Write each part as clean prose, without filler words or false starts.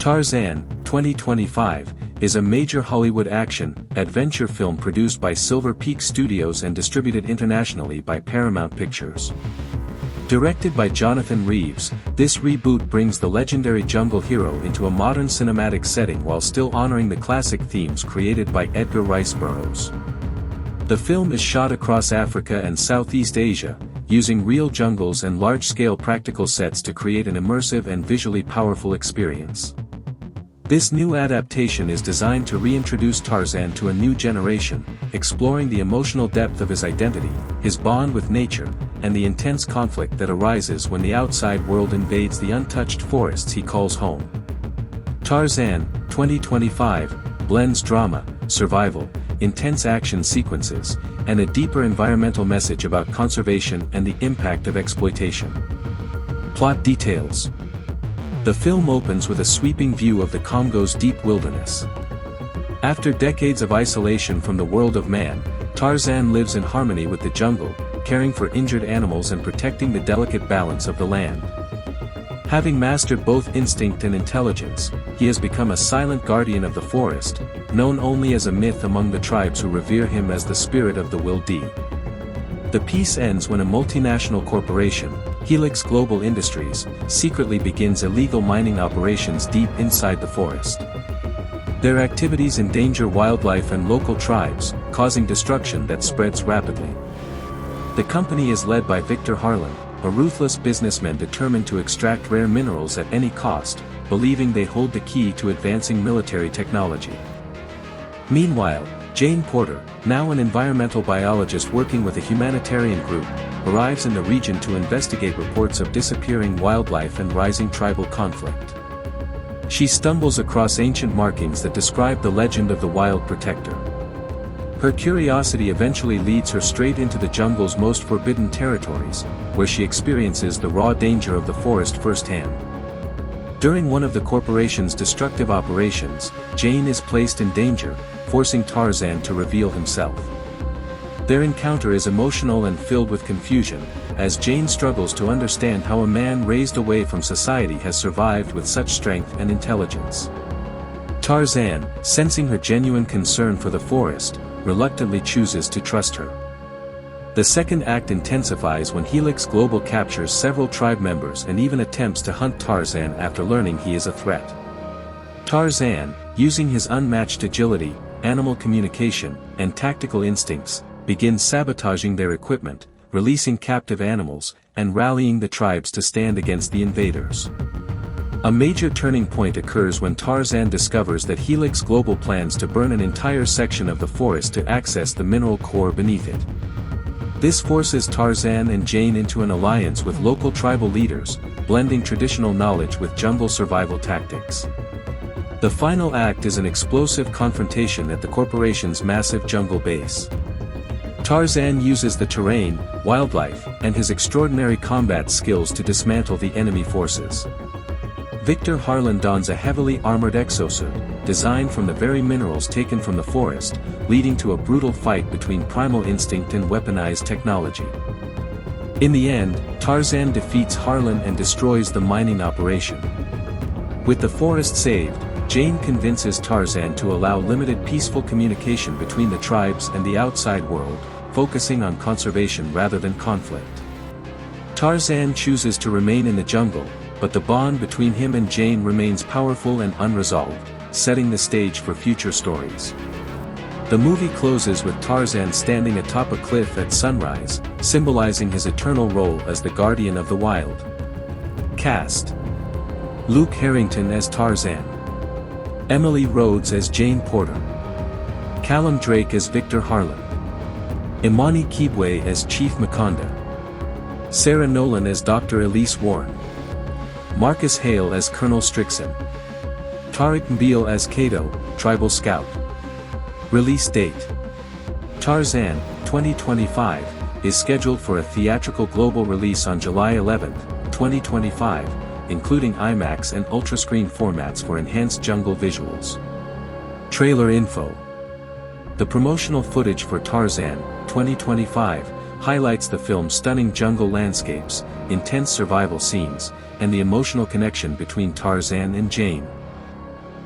Tarzan, 2025, is a major Hollywood action-adventure film produced by Silver Peak Studios and distributed internationally by Paramount Pictures. Directed by Jonathan Reeves, this reboot brings the legendary jungle hero into a modern cinematic setting while still honoring the classic themes created by Edgar Rice Burroughs. The film is shot across Africa and Southeast Asia, using real jungles and large-scale practical sets to create an immersive and visually powerful experience. This new adaptation is designed to reintroduce Tarzan to a new generation, exploring the emotional depth of his identity, his bond with nature, and the intense conflict that arises when the outside world invades the untouched forests he calls home. Tarzan, 2025, blends drama, survival, intense action sequences, and a deeper environmental message about conservation and the impact of exploitation. Plot details. The film opens with a sweeping view of the Congo's deep wilderness. After decades of isolation from the world of man, Tarzan lives in harmony with the jungle, caring for injured animals and protecting the delicate balance of the land. Having mastered both instinct and intelligence, he has become a silent guardian of the forest, known only as a myth among the tribes who revere him as the spirit of the Wilde. The piece ends when a multinational corporation, Helix Global Industries, secretly begins illegal mining operations deep inside the forest. Their activities endanger wildlife and local tribes, causing destruction that spreads rapidly. The company is led by Victor Harlan, a ruthless businessman determined to extract rare minerals at any cost, believing they hold the key to advancing military technology. Meanwhile, Jane Porter, now an environmental biologist working with a humanitarian group, arrives in the region to investigate reports of disappearing wildlife and rising tribal conflict. She stumbles across ancient markings that describe the legend of the Wild Protector. Her curiosity eventually leads her straight into the jungle's most forbidden territories, where she experiences the raw danger of the forest firsthand. During one of the corporation's destructive operations, Jane is placed in danger, forcing Tarzan to reveal himself. Their encounter is emotional and filled with confusion, as Jane struggles to understand how a man raised away from society has survived with such strength and intelligence. Tarzan, sensing her genuine concern for the forest, reluctantly chooses to trust her. The second act intensifies when Helix Global captures several tribe members and even attempts to hunt Tarzan after learning he is a threat. Tarzan, using his unmatched agility, animal communication, and tactical instincts, begins sabotaging their equipment, releasing captive animals, and rallying the tribes to stand against the invaders. A major turning point occurs when Tarzan discovers that Helix Global plans to burn an entire section of the forest to access the mineral core beneath it. This forces Tarzan and Jane into an alliance with local tribal leaders, blending traditional knowledge with jungle survival tactics. The final act is an explosive confrontation at the corporation's massive jungle base. Tarzan uses the terrain, wildlife, and his extraordinary combat skills to dismantle the enemy forces. Victor Harlan dons a heavily armored exosuit, designed from the very minerals taken from the forest, leading to a brutal fight between primal instinct and weaponized technology. In the end, Tarzan defeats Harlan and destroys the mining operation. With the forest saved, Jane convinces Tarzan to allow limited peaceful communication between the tribes and the outside world, focusing on conservation rather than conflict. Tarzan chooses to remain in the jungle, but the bond between him and Jane remains powerful and unresolved, setting the stage for future stories. The movie closes with Tarzan standing atop a cliff at sunrise, symbolizing his eternal role as the guardian of the wild. Cast: Luke Harrington as Tarzan, Emily Rhodes as Jane Porter, Callum Drake as Victor Harlan, Imani Kibwe as Chief Makonda, Sarah Nolan as Dr. Elise Warren, Marcus Hale as Colonel Strickson, Tariq Mbil as Kato, Tribal Scout. Release date: Tarzan, 2025, is scheduled for a theatrical global release on July 11, 2025, including IMAX and ultrascreen formats for enhanced jungle visuals. Trailer info. The promotional footage for Tarzan, 2025, highlights the film's stunning jungle landscapes, intense survival scenes, and the emotional connection between Tarzan and Jane.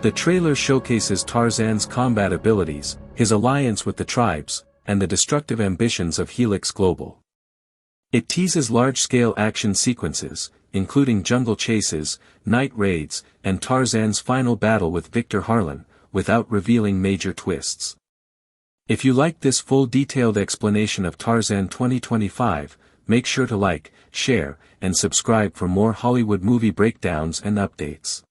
The trailer showcases Tarzan's combat abilities, his alliance with the tribes, and the destructive ambitions of Helix Global. It teases large-scale action sequences, including jungle chases, night raids, and Tarzan's final battle with Victor Harlan, without revealing major twists. If you like this full detailed explanation of Tarzan 2025, make sure to like, share, and subscribe for more Hollywood movie breakdowns and updates.